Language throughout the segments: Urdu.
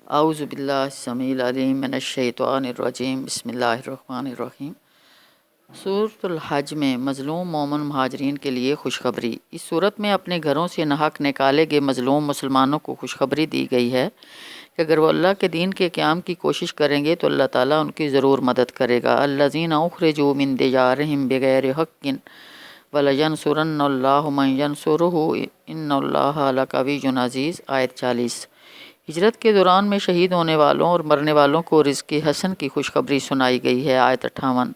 اعوذ باللہ السمیع العلیم من الشیطان الرجیم بسم اللہ الرحمن الرحیم۔ سورۃ الحج میں مظلوم مومن مہاجرین کے لیے خوشخبری۔ اس صورت میں اپنے گھروں سے ناحق نکالے گئے مظلوم مسلمانوں کو خوشخبری دی گئی ہے کہ اگر وہ اللہ کے دین کے قیام کی کوشش کریں گے تو اللہ تعالیٰ ان کی ضرور مدد کرے گا۔ الذین اخرجوا من دیارہم بغیر حق وَلَيَنْصُرَنَّ اللَّهُ مَن يَنْصُرُهُ إِنَّ اللَّهَ لَقَوِيٌّ عزیز۔ آیت 40۔ ہجرت کے دوران میں شہید ہونے والوں اور مرنے والوں کو رزق حسن کی خوشخبری سنائی گئی ہے۔ آیت 58۔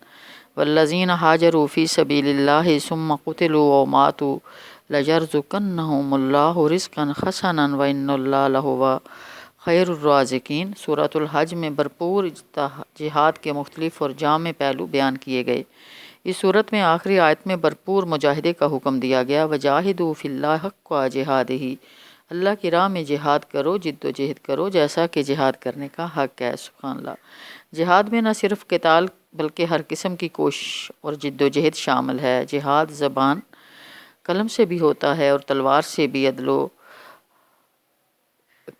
والذین حاجروا فی سبیل اللہ ثم قتلوا او ماتوا لیرزقنہم اللہ رزقا حسنا وإن اللہ لہو خیر الرازقین۔ سورۃ الحج میں بھرپور جہاد کے مختلف اور جامع پہلو بیان کیے گئے۔ اس صورت میں آخری آیت میں بھرپور مجاہدے کا حکم دیا گیا۔ وجاہدوا فی اللہ حق جہادہ، اللہ کی راہ میں جہاد کرو، جد و جہد کرو جیسا کہ جہاد کرنے کا حق ہے۔ سبحان اللہ۔ جہاد میں نہ صرف قتال بلکہ ہر قسم کی کوشش اور جد و جہد شامل ہے۔ جہاد زبان قلم سے بھی ہوتا ہے اور تلوار سے بھی۔ عدل و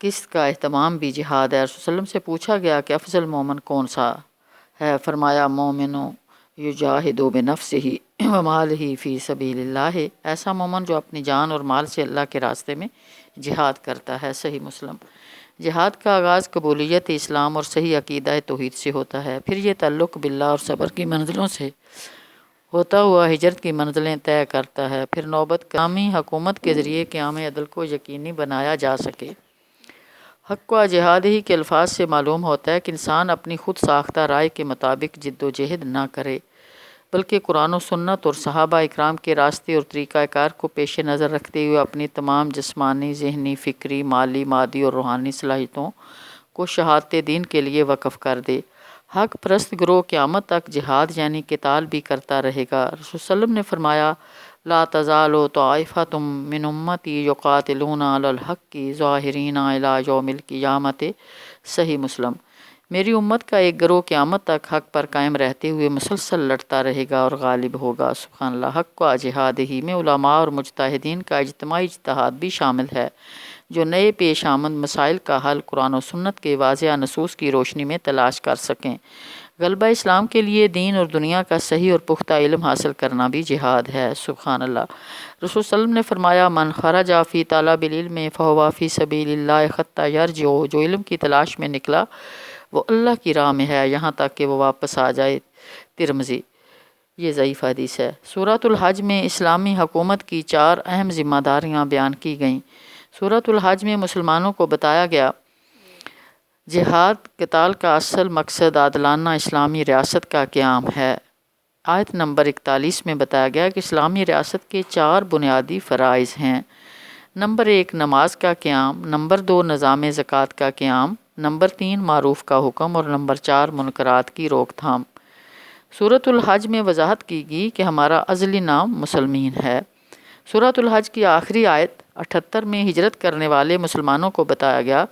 قسط کا اہتمام بھی جہاد ہے۔ رسول صلی اللہ علیہ وسلم سے پوچھا گیا کہ افضل مومن کون سا ہے؟ فرمایا مومن یجاہد بنفسہ ومالہ فی سبیل اللہ، ایسا مومن جو اپنی جان اور مال سے اللہ کے راستے میں جہاد کرتا ہے۔ صحیح مسلم۔ جہاد کا آغاز قبولیت اسلام اور صحیح عقیدہ توحید سے ہوتا ہے، پھر یہ تعلق باللہ اور صبر کی منزلوں سے ہوتا ہوا ہجرت کی منزلیں طے کرتا ہے، پھر نوبت قیامی حکومت کے ذریعے قیام عدل کو یقینی بنایا جا سکے۔ حق و جہاد ہی کے الفاظ سے معلوم ہوتا ہے کہ انسان اپنی خود ساختہ رائے کے مطابق جد و جہد نہ کرے، بلکہ قرآن و سنت اور صحابہ اکرام کے راستے اور طریقہ کار کو پیش نظر رکھتے ہوئے اپنی تمام جسمانی، ذہنی، فکری، مالی، مادی اور روحانی صلاحیتوں کو شہادت دین کے لیے وقف کر دے۔ حق پرست گروہ قیامت تک جہاد یعنی قتال بھی کرتا رہے گا۔ رسول صلی اللہ علیہ وسلم نے فرمایا لا تزال طائفۃ من امتی یقاتلون علی الحق ظاہرین الی یوم القیامۃ۔ صحیح مسلم۔ میری امت کا ایک گروہ قیامت تک حق پر قائم رہتے ہوئے مسلسل لڑتا رہے گا اور غالب ہوگا۔ سبحان اللہ۔ حق و جہاد ہی میں علماء اور مجتہدین کا اجتماعی اجتہاد بھی شامل ہے، جو نئے پیش آمد مسائل کا حل قرآن و سنت کے واضح نصوص کی روشنی میں تلاش کر سکیں۔ غلبہ اسلام کے لیے دین اور دنیا کا صحیح اور پختہ علم حاصل کرنا بھی جہاد ہے۔ سبحان اللہ۔ رسول صلی اللہ علیہ وسلم نے فرمایا من خرج فی طلب العلم فہو فی سبیل اللہ حتی یرجع، جو علم کی تلاش میں نکلا وہ اللہ کی راہ میں ہے یہاں تک کہ وہ واپس آ جائے۔ ترمذی۔ یہ ضعیف حدیث ہے۔ سورۃ الحج میں اسلامی حکومت کی 4 اہم ذمہ داریاں بیان کی گئیں۔ سورۃ الحج میں مسلمانوں کو بتایا گیا جہاد قتال کا اصل مقصد عادلانہ اسلامی ریاست کا قیام ہے۔ آیت نمبر 41 میں بتایا گیا کہ اسلامی ریاست کے 4 بنیادی فرائض ہیں۔ نمبر 1 نماز کا قیام، نمبر 2 نظام زکوٰۃ کا قیام، نمبر 3 معروف کا حکم اور نمبر 4 منکرات کی روک تھام۔ سورۃ الحج میں وضاحت کی گئی کہ ہمارا ازلی نام مسلمین ہے۔ سورۃ الحج کی آخری آیت 78 میں ہجرت کرنے والے مسلمانوں کو بتایا گیا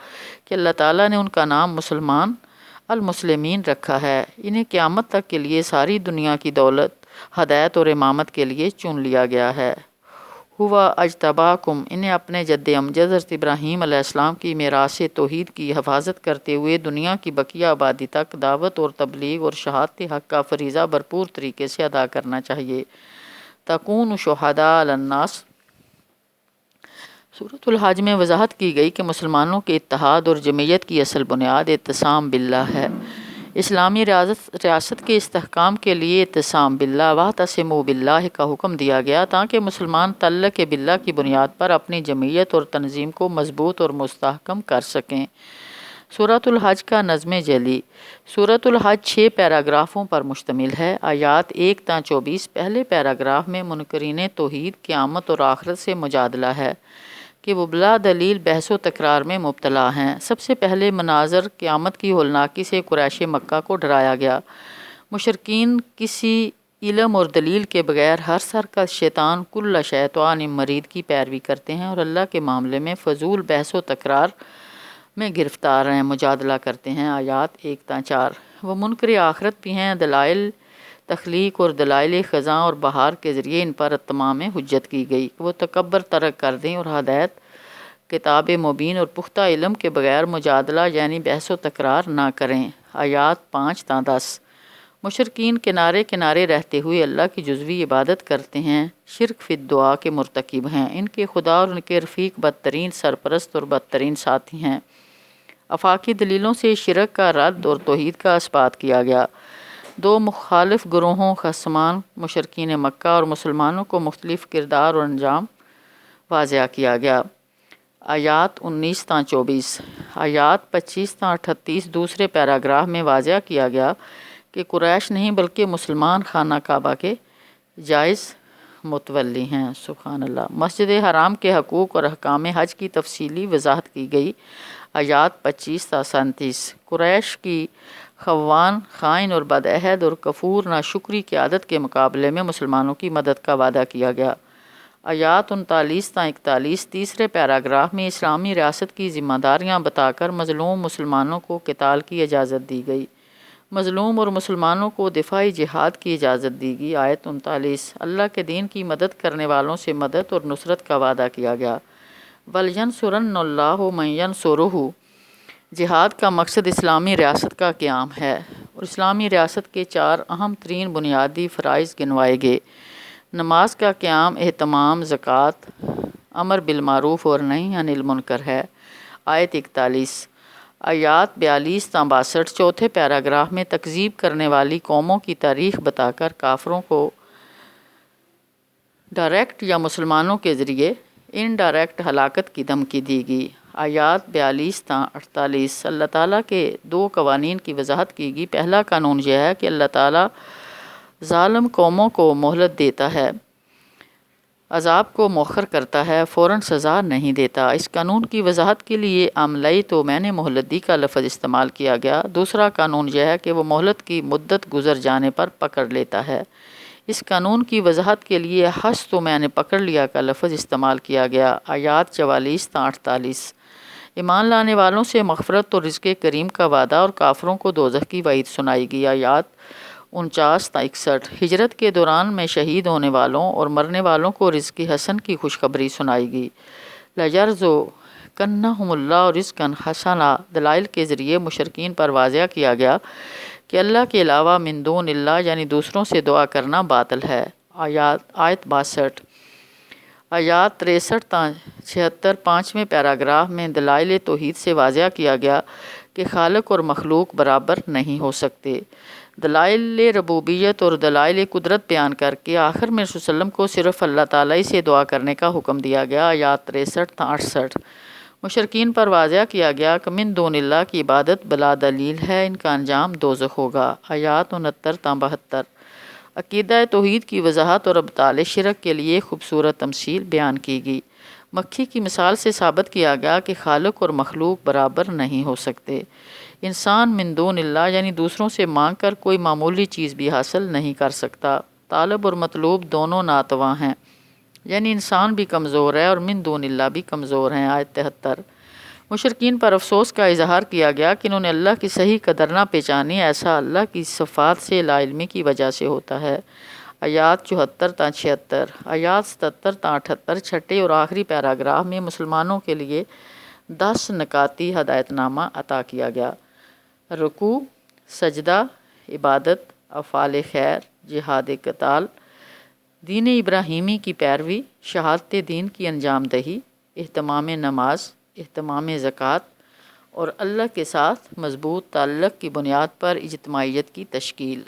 کہ اللہ تعالیٰ نے ان کا نام مسلمان المسلمین رکھا ہے، انہیں قیامت تک کے لیے ساری دنیا کی دولت، ہدایت اور امامت کے لیے چن لیا گیا ہے۔ ہوا اجتباکم، انہیں اپنے جد امجد حضرت ابراہیم علیہ السلام کی میراث توحید کی حفاظت کرتے ہوئے دنیا کی بقیہ آبادی تک دعوت اور تبلیغ اور شہادت حق کا فریضہ بھرپور طریقے سے ادا کرنا چاہیے۔ تکون شہداء علی الناس۔ سورۃ الحج میں وضاحت کی گئی کہ مسلمانوں کے اتحاد اور جمعیت کی اصل بنیاد اعتصام باللہ ہے۔ اسلامی ریاست کے استحکام کے لیے اعتصام باللہ واعتصموا باللہ کا حکم دیا گیا تاکہ مسلمان تعلق باللہ کی بنیاد پر اپنی جمعیت اور تنظیم کو مضبوط اور مستحکم کر سکیں۔ سورۃ الحج کا نظم جلی۔ سورۃ الحج 6 پیراگرافوں پر مشتمل ہے۔ آیات 1 تا 24 پہلے پیراگراف میں منکرین توحید قیامت اور آخرت سے مجادلہ ہے کہ وہ بلا دلیل بحث و تکرار میں مبتلا ہیں۔ سب سے پہلے مناظر قیامت کی ہولناکی سے قریش مکہ کو ڈرایا گیا۔ مشرکین کسی علم اور دلیل کے بغیر ہر سرکش شیطان کل شیطان مرید کی پیروی کرتے ہیں اور اللہ کے معاملے میں فضول بحث و تکرار میں گرفتار ہیں، مجادلہ کرتے ہیں۔ آیات 1 تا 4۔ وہ منکر آخرت بھی ہیں۔ دلائل تخلیق اور دلائل خزاں اور بہار کے ذریعے ان پر تمام حجت کی گئی کہ وہ تکبر ترک کر دیں اور ہدایت کتاب مبین اور پختہ علم کے بغیر مجادلہ یعنی بحث و تکرار نہ کریں۔ آیات 5 تا 10۔ مشرکین کنارے کنارے رہتے ہوئے اللہ کی جزوی عبادت کرتے ہیں، شرک فی الدعا کے مرتکب ہیں۔ ان کے خدا اور ان کے رفیق بدترین سرپرست اور بدترین ساتھی ہیں۔ آفاقی دلیلوں سے شرک کا رد اور توحید کا اثبات کیا گیا۔ دو مخالف گروہوں خصمان مشرکین مکہ اور مسلمانوں کو مختلف کردار اور انجام واضح کیا گیا۔ آیات 19 تا 24۔ آیات 25 تا 38 دوسرے پیراگراف میں واضح کیا گیا کہ قریش نہیں بلکہ مسلمان خانہ کعبہ کے جائز متولی ہیں۔ سبحان اللہ۔ مسجد حرام کے حقوق اور احکام حج کی تفصیلی وضاحت کی گئی۔ آیات 25 تا 37۔ قریش کی خوان، خائن اور بدعہد اور کفور ناشکری کی عادت کے مقابلے میں مسلمانوں کی مدد کا وعدہ کیا گیا۔ آیات 39 تا 41 تیسرے پیراگراف میں اسلامی ریاست کی ذمہ داریاں بتا کر مظلوم مسلمانوں کو قتال کی اجازت دی گئی۔ مظلوم اور مسلمانوں کو دفاعی جہاد کی اجازت دی گئی۔ آیت 39۔ اللہ کے دین کی مدد کرنے والوں سے مدد اور نصرت کا وعدہ کیا گیا۔ وَلْيَنْصُرَنَّ اللَّهُ مَن يَنْصُرُهُ۔ جہاد کا مقصد اسلامی ریاست کا قیام ہے اور اسلامی ریاست کے 4 اہم ترین بنیادی فرائض گنوائے گئے۔ نماز کا قیام، اہتمام، زکوٰۃ، امر بالمعروف اور نہی عن المنکر ہے۔ آیت 41۔ آیات 42 تا 62 چوتھے پیراگراف میں تکذیب کرنے والی قوموں کی تاریخ بتا کر کافروں کو ڈائریکٹ یا مسلمانوں کے ذریعے انڈائریکٹ ہلاکت کی دھمکی دی گئی۔ آیات 42 تا 48۔ اللہ تعالیٰ کے 2 قوانین کی وضاحت کی گئی۔ پہلا قانون یہ ہے کہ اللہ تعالیٰ ظالم قوموں کو مہلت دیتا ہے، عذاب کو مؤخر کرتا ہے، فوراً سزا نہیں دیتا۔ اس قانون کی وضاحت کے لیے عملئی تو میں نے مہلت دی کا لفظ استعمال کیا گیا۔ دوسرا قانون یہ ہے کہ وہ مہلت کی مدت گزر جانے پر پکڑ لیتا ہے۔ اس قانون کی وضاحت کے لیے حس تو میں نے پکڑ لیا کا لفظ استعمال کیا گیا۔ آیات 44 تا 48۔ ایمان لانے والوں سے مغفرت اور رزق کریم کا وعدہ اور کافروں کو دوزخ کی وعید سنائی گئی۔ آیات 49 تا 61۔ ہجرت کے دوران میں شہید ہونے والوں اور مرنے والوں کو رزق حسن کی خوشخبری سنائی گئی۔ لَيَرْزُقَنَّهُمُ اللَّهُ رِزْقًا حَسَنًا دلائل کے ذریعے مشرکین پر واضح کیا گیا کہ اللہ کے علاوہ من دون اللہ یعنی دوسروں سے دعا کرنا باطل ہے۔ آیت 62۔ آیات 63 تا 76 پانچویں پیراگراف میں دلائل توحید سے واضح کیا گیا کہ خالق اور مخلوق برابر نہیں ہو سکتے۔ دلائل ربوبیت اور دلائل قدرت بیان کر کے آخر میں رسول اللہ علیہ وسلم کو صرف اللہ تعالیٰ سے دعا کرنے کا حکم دیا گیا۔ آیات 63 تا 68۔ مشرکین پر واضح کیا گیا کہ من دون اللہ کی عبادت بلا دلیل ہے، ان کا انجام دوزخ ہوگا۔ آیات 69 تا 72۔ عقیدہ توحید کی وضاحت اور ابطال شرک کے لیے خوبصورت تمثیل بیان کی گئی۔ مکھی کی مثال سے ثابت کیا گیا کہ خالق اور مخلوق برابر نہیں ہو سکتے۔ انسان من دون اللہ یعنی دوسروں سے مانگ کر کوئی معمولی چیز بھی حاصل نہیں کر سکتا۔ طالب اور مطلوب دونوں ناتواں ہیں، یعنی انسان بھی کمزور ہے اور من دون اللہ بھی کمزور ہیں۔ آیت 73۔ مشرکین پر افسوس کا اظہار کیا گیا کہ انہوں نے اللہ کی صحیح قدر نہ پہچانی، ایسا اللہ کی صفات سے لا علمی کی وجہ سے ہوتا ہے۔ آیات 74 تا 76۔ آیات 77 تا 78 چھٹے اور آخری پیراگراف میں مسلمانوں کے لیے 10 نکاتی ہدایت نامہ عطا کیا گیا۔ رکوع، سجدہ، عبادت، افعال خیر، جہاد قتال، دین ابراہیمی کی پیروی، شہادت دین کی انجام دہی، اہتمام نماز، اہتمام زکوٰۃ اور اللہ کے ساتھ مضبوط تعلق کی بنیاد پر اجتماعیت کی تشکیل۔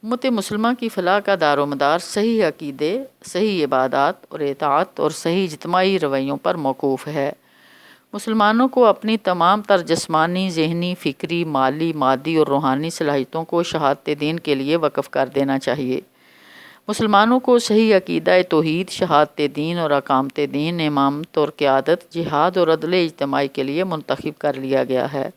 امت مسلمہ کی فلاح کا دار و مدار صحیح عقیدے، صحیح عبادات اور اطاعت اور صحیح اجتماعی رویوں پر موقوف ہے۔ مسلمانوں کو اپنی تمام تر جسمانی، ذہنی، فکری، مالی، مادی اور روحانی صلاحیتوں کو شہادت دین کے لیے وقف کر دینا چاہیے۔ مسلمانوں کو صحیح عقیدہ توحید، شہادت دین اور اقامت دین، امامت اور قیادت، جہاد اور عدل اجتماعی کے لیے منتخب کر لیا گیا ہے۔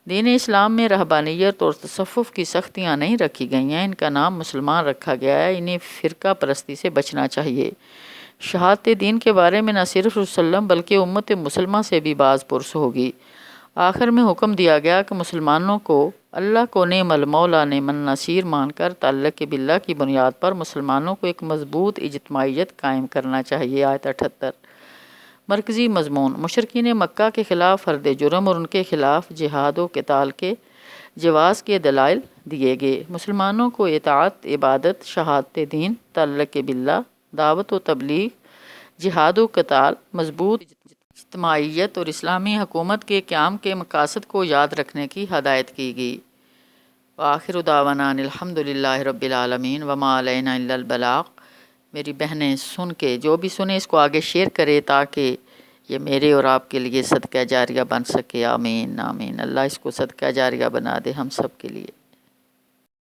دین اسلام میں رہبانیت اور تصوف کی سختیاں نہیں رکھی گئی ہیں، ان کا نام مسلمان رکھا گیا ہے۔ انہیں فرقہ پرستی سے بچنا چاہیے۔ شہادت دین کے بارے میں نہ صرف رسول اللہ بلکہ امت مسلمہ سے بھی باز پرس ہوگی۔ آخر میں حکم دیا گیا کہ مسلمانوں کو اللہ کو نعم المولا نعم النصیر مان کر تعلق باللہ کی بنیاد پر مسلمانوں کو ایک مضبوط اجتماعیت قائم کرنا چاہیے۔ آیت 78۔ مرکزی مضمون: مشرکین مکہ کے خلاف فرد جرم اور ان کے خلاف جہاد و قتال کے جواز کے دلائل دیے گئے۔ مسلمانوں کو اطاعت، عبادت، شہادت دین، تعلق باللہ، دعوت و تبلیغ، جہاد و قتال، مضبوط اجتماعیت اور اسلامی حکومت کے قیام کے مقاصد کو یاد رکھنے کی ہدایت کی گئی۔ وآخر دعوانا ان الحمد للہ رب العالمین وما علینا الا البلاغ۔ میری بہنیں سن کے، جو بھی سنے اس کو آگے شیئر کرے تاکہ یہ میرے اور آپ کے لیے صدقہ جاریہ بن سکے۔ آمین آمین۔ اللہ اس کو صدقہ جاریہ بنا دے ہم سب کے لیے۔